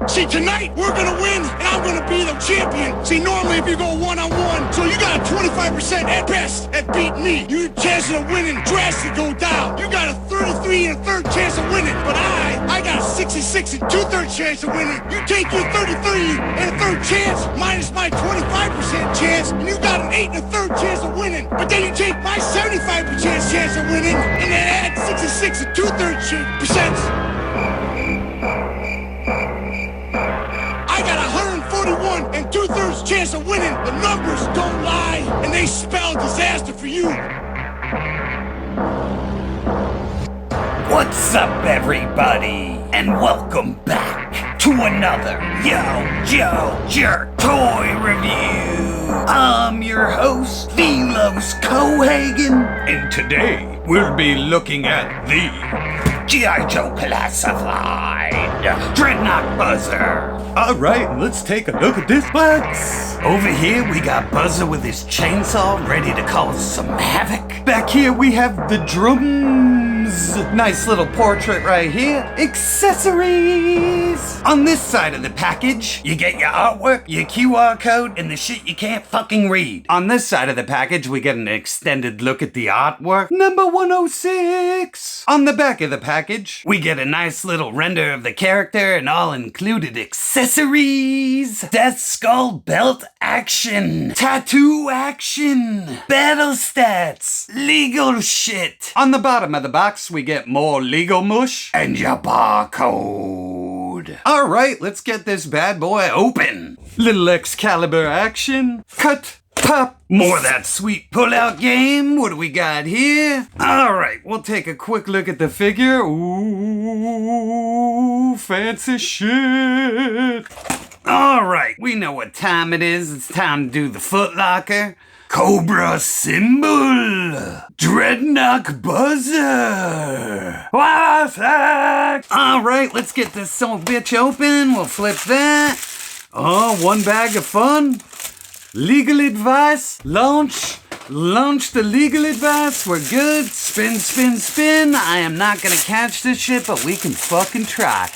See, tonight we're gonna win, and I'm gonna be the champion. See, normally if you go one-on-one, so you got a 25% at best at beating me. Your chances of winning drastically go down. You got a 33 and a third chance of winning, but I got a 66 and two-thirds chance of winning. You take your 33 and a third chance minus my 25% chance, and you got an 8 and a third chance of winning. But then you take my 75% chance of winning, and then add 66 and two-thirds percent. I got 141 and two-thirds chance of winning. The numbers don't lie, and they spell disaster for you. What's up, everybody? And welcome back to another Yo Toy Review. I'm your host, Velos Cohagen, and today we'll be looking at the G.I. Joe Classified Dreadnok Buzzer. Alright, let's take a look at this box. Over here we got Buzzer with his chainsaw ready to cause some havoc. Back here we have the drums. Nice little portrait right here. Accessories. On this side of the package, you get your artwork, your QR code, and the shit you can't fucking read. On this side of the package, we get an extended look at the artwork. Number 106. On the back of the package, we get a nice little render of the character and all included accessories. Death Skull belt action. Tattoo action. Battle stats. Legal shit. On the bottom of the box, we get more legal mush and your barcode. Alright, let's get this bad boy open. Little Excalibur action. Cut. Pop. More of that sweet pull-out game. What do we got here? Alright, we'll take a quick look at the figure. Ooh, fancy shit. Alright, we know what time it is. It's time to do the Foot Locker. Cobra symbol. Dreadnok buzzer. What's that? Alright, let's get this son of a bitch open. We'll flip that. Oh, one bag of fun. Legal advice. Launch the legal advice. We're good. Spin, spin, spin. I am not gonna catch this shit, but we can fucking try.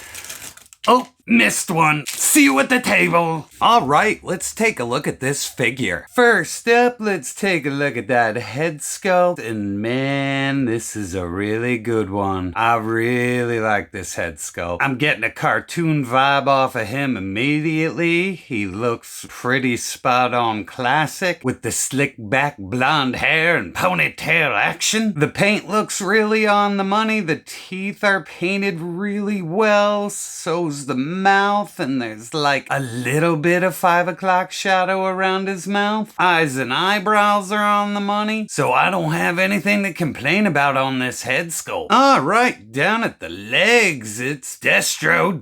Oh, missed one. See you at the table. All right, let's take a look at this figure. First up, let's take a look at that head sculpt. And man, this is a really good one. I really like this head sculpt. I'm getting a cartoon vibe off of him immediately. He looks pretty spot on classic with the slick back blonde hair and ponytail action. The paint looks really on the money. The teeth are painted really well. So's the mouth, and there's like a little bit of 5 o'clock shadow around his mouth. Eyes and eyebrows are on the money, so I don't have anything to complain about on this head sculpt. Alright, down at the legs, it's Destro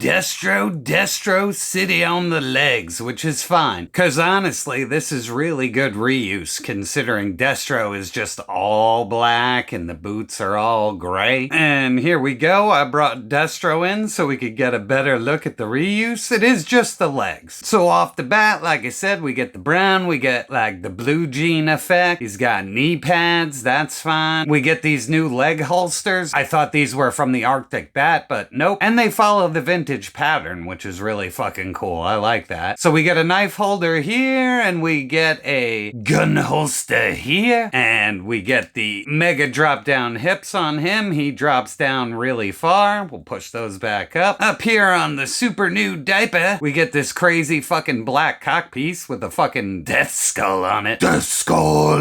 City on the legs, which is fine, cause honestly, this is really good reuse, considering Destro is just all black and the boots are all gray. And here we go, I brought Destro in so we could get a better look at the reuse. It is just the legs. So off the bat, like I said, we get the brown, we get like the blue jean effect. He's got knee pads, that's fine. We get these new leg holsters. I thought these were from the Arctic Bat, but nope. And they follow the vintage pattern, which is really fucking cool. I like that. So we get a knife holder here, and we get a gun holster here, and we get the mega drop down hips on him. He drops down really far. We'll push those back up. Up here on the super new diaper, we get this crazy fucking black cock piece with a fucking death skull on it. Death skull.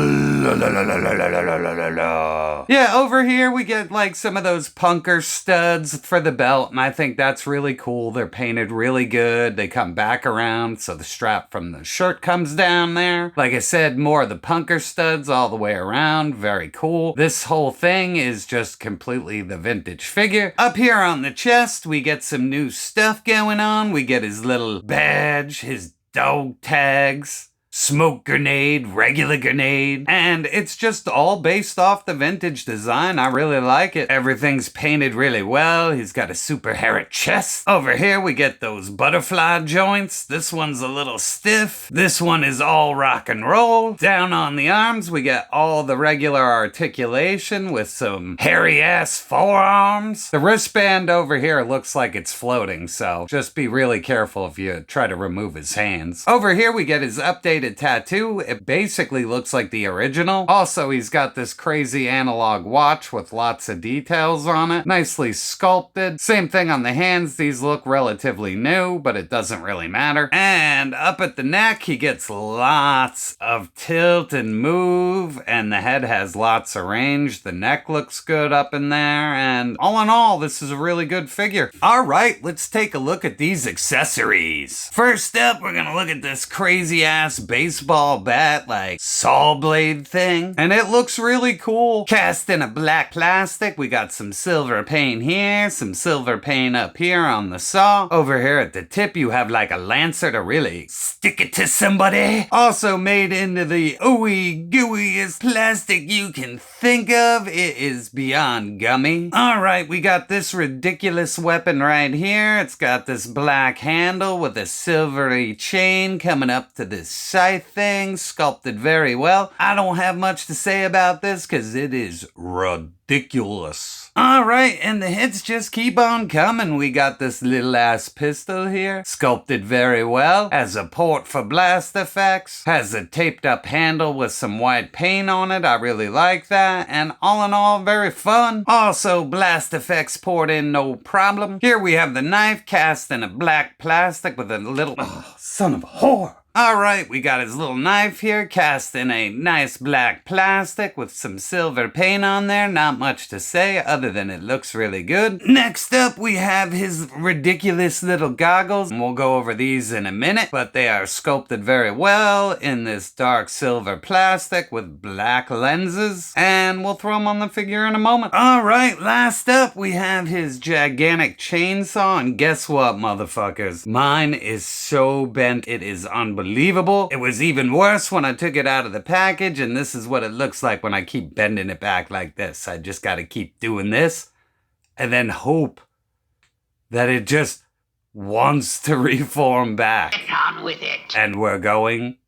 Yeah, over here we get like some of those punker studs for the belt, and I think that's really cool. They're painted really good. They come back around, so the strap from the shirt comes down there. Like I said, more of the punker studs all the way around. Very cool. This whole thing is just completely the vintage figure. Up here on the chest, we get some new stuff going on. We get his little badge, his dog tags. smoke grenade, regular grenade, and it's just all based off the vintage design. I really like it. Everything's painted really well. He's got a super hairy chest. Over here we get those butterfly joints. This one's a little stiff. This one is all rock and roll. Down on the arms we get all the regular articulation with some hairy ass forearms. The wristband over here looks like it's floating, so just be really careful if you try to remove his hands. Over here we get his updated tattoo. It basically looks like the original. Also, he's got this crazy analog watch with lots of details on it. Nicely sculpted. Same thing on the hands. These look relatively new, but it doesn't really matter. And up at the neck, he gets lots of tilt and move, and the head has lots of range. The neck looks good up in there, and all in all, this is a really good figure. All right, let's take a look at these accessories. First up, we're gonna look at this crazy ass baseball bat, like saw blade thing, and it looks really cool. Cast in a black plastic. We got some silver paint here, some silver paint up here on the saw. Over here at the tip, you have like a lancer to really stick it to somebody. Also made into the ooey gooeyest plastic you can think of. It is beyond gummy. All right, we got this ridiculous weapon right here. It's got this black handle with a silvery chain coming up to this scythe thing, sculpted very well. I don't have much to say about this because it is ridiculous. Alright, and the hits just keep on coming. We got this little ass pistol here, sculpted very well, has a port for blast effects, has a taped up handle with some white paint on it. I really like that, and all in all, very fun. Also, blast effects poured in no problem. Here we have the knife cast in a black plastic with a little, son of a whore. Alright, we got his little knife here, cast in a nice black plastic with some silver paint on there. Not much to say other than it looks really good. Next up, we have his ridiculous little goggles. We'll go over these in a minute, but they are sculpted very well in this dark silver plastic with black lenses, and we'll throw them on the figure in a moment. Alright, last up, we have his gigantic chainsaw, and guess what, motherfuckers? Mine is so bent, it is unbelievable. It was even worse when I took it out of the package, and this is what it looks like when I keep bending it back like this. I just gotta keep doing this and then hope that it just wants to reform back. Get on with it. And we're going,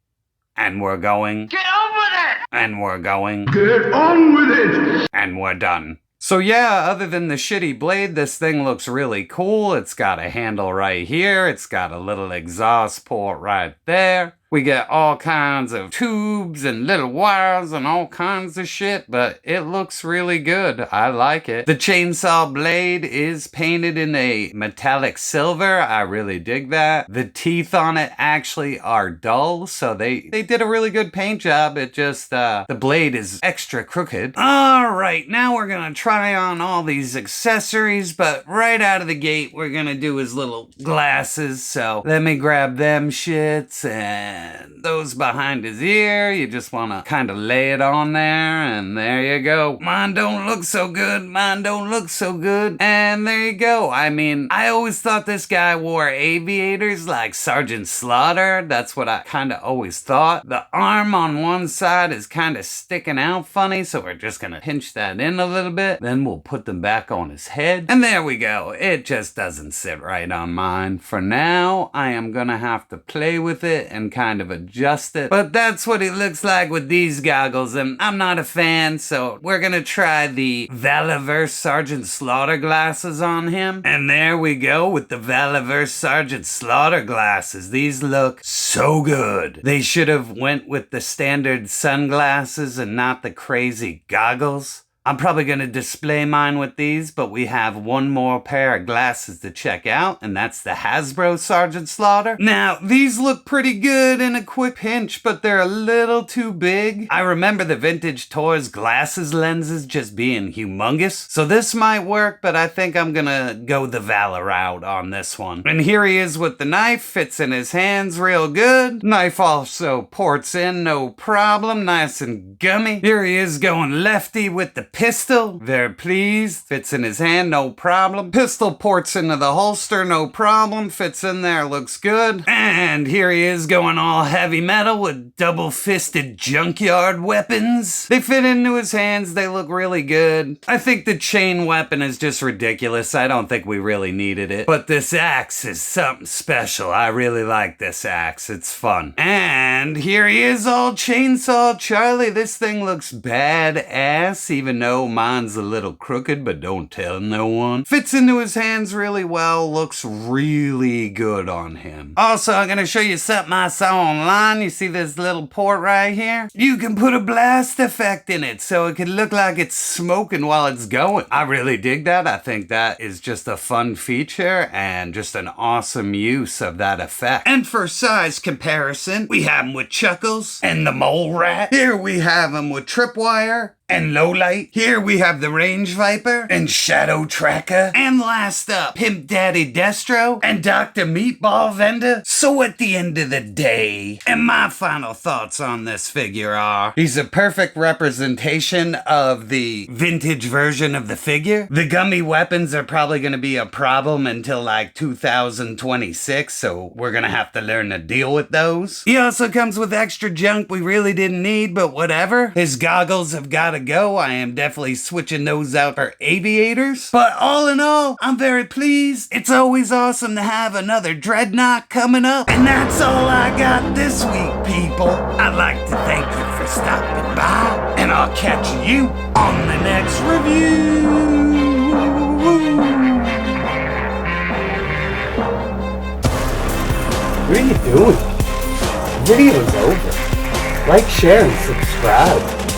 and we're going. Get on with it. And we're going. Get on with it! And we're done. So yeah, other than the shitty blade, this thing looks really cool. It's got a handle right here. It's got a little exhaust port right there. We get all kinds of tubes and little wires and all kinds of shit, but it looks really good. I like it. The chainsaw blade is painted in a metallic silver. I really dig that. The teeth on it actually are dull, so they did a really good paint job. It just, the blade is extra crooked. All right, now we're gonna try on all these accessories, but right out of the gate, we're gonna do his little glasses. So let me grab them shits and those behind his ear. You just want to kind of lay it on there, and there you go. Mine don't look so good. Mine don't look so good. And there you go. I mean, I always thought this guy wore aviators like Sergeant Slaughter. That's what I kind of always thought. The arm on one side is kind of sticking out funny, so we're just going to pinch that in a little bit. Then we'll put them back on his head. And there we go. It just doesn't sit right on mine. For now, I am going to have to play with it and kind of adjust it. But that's what it looks like with these goggles, and I'm not a fan, so we're gonna try the Valaverse Sergeant Slaughter glasses on him. And there we go with the Valaverse Sergeant Slaughter glasses. These look so good. They should have went with the standard sunglasses and not the crazy goggles. I'm probably going to display mine with these, but we have one more pair of glasses to check out, and that's the Hasbro Sergeant Slaughter. Now, these look pretty good in a quick pinch, but they're a little too big. I remember the vintage Toys glasses lenses just being humongous, so this might work, but I think I'm going to go the Valor route on this one. And here he is with the knife, fits in his hands real good. Knife also ports in no problem, nice and gummy. Here he is going lefty with the pistol, very pleased. Fits in his hand, no problem. Pistol ports into the holster, no problem. Fits in there, looks good. And here he is going all heavy metal with double-fisted junkyard weapons. They fit into his hands, they look really good. I think the chain weapon is just ridiculous. I don't think we really needed it. But this axe is something special. I really like this axe. It's fun. And here he is, all Chainsaw Charlie. This thing looks badass, even though mine's a little crooked, but don't tell no one. Fits into his hands really well. Looks really good on him. Also, I'm gonna show you something I saw online. You see this little port right here? You can put a blast effect in it so it can look like it's smoking while it's going. I really dig that. I think that is just a fun feature and just an awesome use of that effect. And for size comparison, we have him with Chuckles and the Mole Rat. Here we have him with Tripwire and Lowlight. Here we have the Range Viper and Shadow Tracker. And last up, Pimp Daddy Destro and Dr. Meatball Vendor. So at the end of the day, and my final thoughts on this figure are, he's a perfect representation of the vintage version of the figure. The gummy weapons are probably going to be a problem until like 2026, so we're going to have to learn to deal with those. He also comes with extra junk we really didn't need, but whatever. His goggles have got to go. I am definitely switching those out for aviators. But all in all, I'm very pleased. It's always awesome to have another Dreadnok coming up. And that's all I got this week, people. I'd like to thank you for stopping by, and I'll catch you on the next review. What are you doing? The video's over. Like, share, and subscribe.